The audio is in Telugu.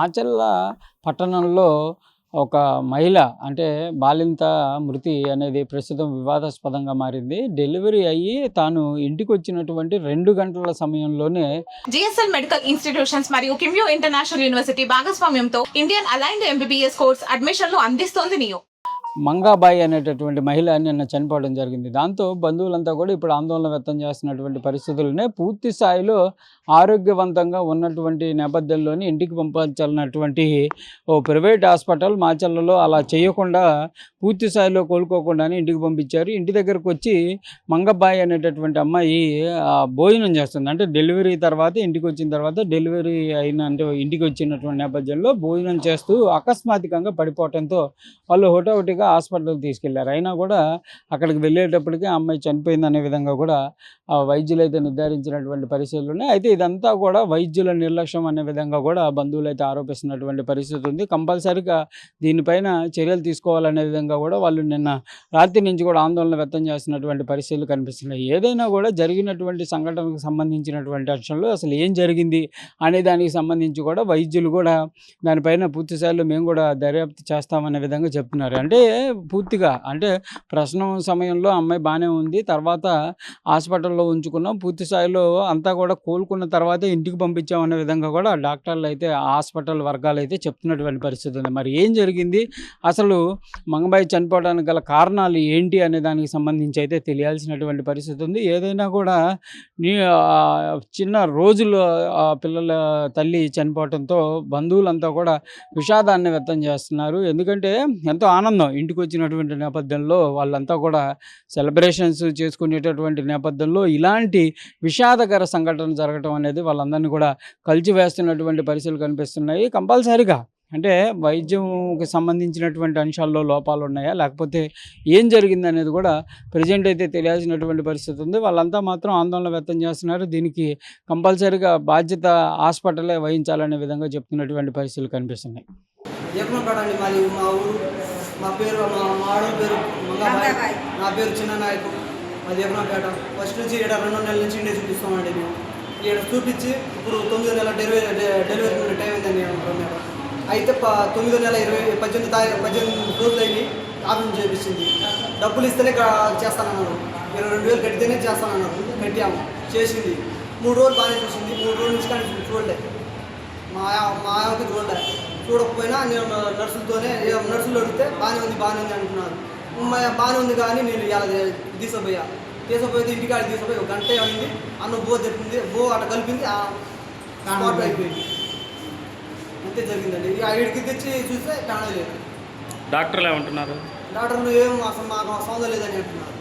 ఆచల్ల పట్టణంలో ఒక మహిళ అంటే బాలింత మృతి అనేది ప్రస్తుతం వివాదాస్పదంగా మారింది. డెలివరీ అయ్యి తాను ఇంటికొచ్చినటువంటి 2 గంటల సమయంలోనే జిఎస్ఎల్ మెడికల్ ఇన్స్టిట్యూషన్స్ మరియు కిమ్యూ ఇంటర్నేషనల్ యూనివర్సిటీ భాగస్వామ్యంతో ఇండియన్ అలైన్డ్ ఎంబీబీఎస్ కోర్స్ అడ్మిషన్లు అందిస్తోంది నియో. మంగాబాయి అనేటటువంటి మహిళ నిన్న చనిపోవడం జరిగింది. దాంతో బంధువులంతా కూడా ఇప్పుడు ఆందోళన వ్యక్తం చేస్తున్నటువంటి పరిస్థితులనే పూర్తి స్థాయిలో ఆరోగ్యవంతంగా ఉన్నటువంటి నేపథ్యంలోని ఇంటికి పంపించాలన్నటువంటి ఓ ప్రైవేట్ హాస్పిటల్ మాచర్లలో అలా చేయకుండా పూర్తి స్థాయిలో కోలుకోకుండానే ఇంటికి పంపించారు. ఇంటి దగ్గరకు వచ్చి మంగబాయి అనేటటువంటి అమ్మాయి భోజనం చేస్తుంది. అంటే డెలివరీ తర్వాత ఇంటికి వచ్చిన తర్వాత డెలివరీ అయిన అంటే ఇంటికి వచ్చినటువంటి నేపథ్యంలో భోజనం చేస్తూ అకస్మాత్తుగా పడిపోవడంతో వాళ్ళు హుటాహుటిగా హాస్పిటల్కి తీసుకెళ్లారు. అయినా కూడా అక్కడికి వెళ్ళేటప్పటికీ ఆ అమ్మాయి చనిపోయింది అనే విధంగా కూడా వైద్యులు అయితే నిర్ధారించినటువంటి పరిస్థితులు ఉన్నాయి. అయితే ఇదంతా కూడా వైద్యుల నిర్లక్ష్యం అనే విధంగా కూడా బంధువులు అయితే ఆరోపిస్తున్నటువంటి పరిస్థితి ఉంది. కంపల్సరీగా దీనిపైన చర్యలు తీసుకోవాలనే విధంగా కూడా వాళ్ళు నిన్న రాత్రి నుంచి కూడా ఆందోళన వ్యక్తం చేస్తున్నటువంటి పరిస్థితులు కనిపిస్తున్నాయి. ఏదైనా కూడా జరిగినటువంటి సంఘటనకు సంబంధించినటువంటి అంశంలో అసలు ఏం జరిగింది అనే దానికి సంబంధించి కూడా వైద్యులు కూడా దానిపైన పూర్తి స్థాయిలో మేము కూడా దర్యాప్తు చేస్తామనే విధంగా చెప్తున్నారు. అంటే పూర్తిగా అంటే ప్రసవం సమయంలో అమ్మాయి బాగానే ఉంది, తర్వాత హాస్పిటల్లో ఉంచుకున్నాం, పూర్తి స్థాయిలో అంతా కూడా కోలుకున్న తర్వాతే ఇంటికి పంపించామనే విధంగా కూడా డాక్టర్లు అయితే హాస్పిటల్ వర్గాలు అయితే చెప్తున్నటువంటి పరిస్థితి ఉంది. మరి ఏం జరిగింది, అసలు మంగబాయి చనిపోవడానికి గల కారణాలు ఏంటి అనే దానికి సంబంధించి అయితే తెలియాల్సినటువంటి పరిస్థితి ఉంది. ఏదైనా కూడా చిన్న రోజులు పిల్లల తల్లి చనిపోవడంతో బంధువులంతా కూడా విషాదాన్ని వ్యక్తం చేస్తున్నారు. ఎందుకంటే ఎంతో ఆనందం ఇంటికి వచ్చినటువంటి నేపథ్యంలో వాళ్ళంతా కూడా సెలబ్రేషన్స్ చేసుకునేటటువంటి నేపథ్యంలో ఇలాంటి విషాదకర సంఘటన జరగడం అనేది వాళ్ళందరినీ కూడా కలిచివేస్తున్నటువంటి పరిస్థితులు కనిపిస్తున్నాయి. కంపల్సరీగా అంటే వైద్యంకి సంబంధించినటువంటి అంశాల్లో లోపాలు ఉన్నాయా, లేకపోతే ఏం జరిగింది అనేది కూడా ప్రజెంట్ అయితే తెలియాల్సినటువంటి పరిస్థితి ఉంది. వాళ్ళంతా మాత్రం ఆందోళన వ్యక్తం చేస్తున్నారు. దీనికి కంపల్సరీగా బాధ్యత హాస్పిటలే వహించాలనే విధంగా చెప్తున్నటువంటి పరిస్థితులు కనిపిస్తున్నాయి. మా ఊరు, మా ఆడవాళ్ళ పేరు మంగాబాయి, నా పేరు చిన్న నాయకు, మాది యమునాపేట. ఫస్ట్ నుంచి 2 నెలల నుంచి ఇండియా చూపిస్తామండి. మేము ఇక్కడ చూపించి ఇప్పుడు 9వ నెల డెలివరీ టైం అయిందండి మేడం. అయితే 9వ నెల 18 రోజులు అయ్యి ఆపరేషన్ చేపించింది. డబ్బులు ఇస్తేనే చేస్తానన్నారు, 22,000 కడితేనే చేస్తానన్నారు. కట్టాము, చేసింది. 3 రోజులు బాగానే చూసింది. 3 రోజుల నుంచి కానీ చూడలే, మా ఆయనకి చూడలే. చూడకపోయినా నేను నర్సులు అడిగితే బాగానే ఉంది అంటున్నారు. బాగానే ఉంది కానీ నేను ఇలా తీసుకుపోతే ఇంటికాడ తీసుకుపోయి 1 గంట అయింది. అన్నం తెప్పింది, అట్లా కలిపింది, స్పాట్ అయిపోయింది. అంతే జరిగిందండి. ఇక ఇక్కడికి తెచ్చి చూస్తే కానలేదు. డాక్టర్లు ఏమంటున్నారు? డాక్టర్లు ఏం అసలు మాకు సంబంధం లేదని అంటున్నారు.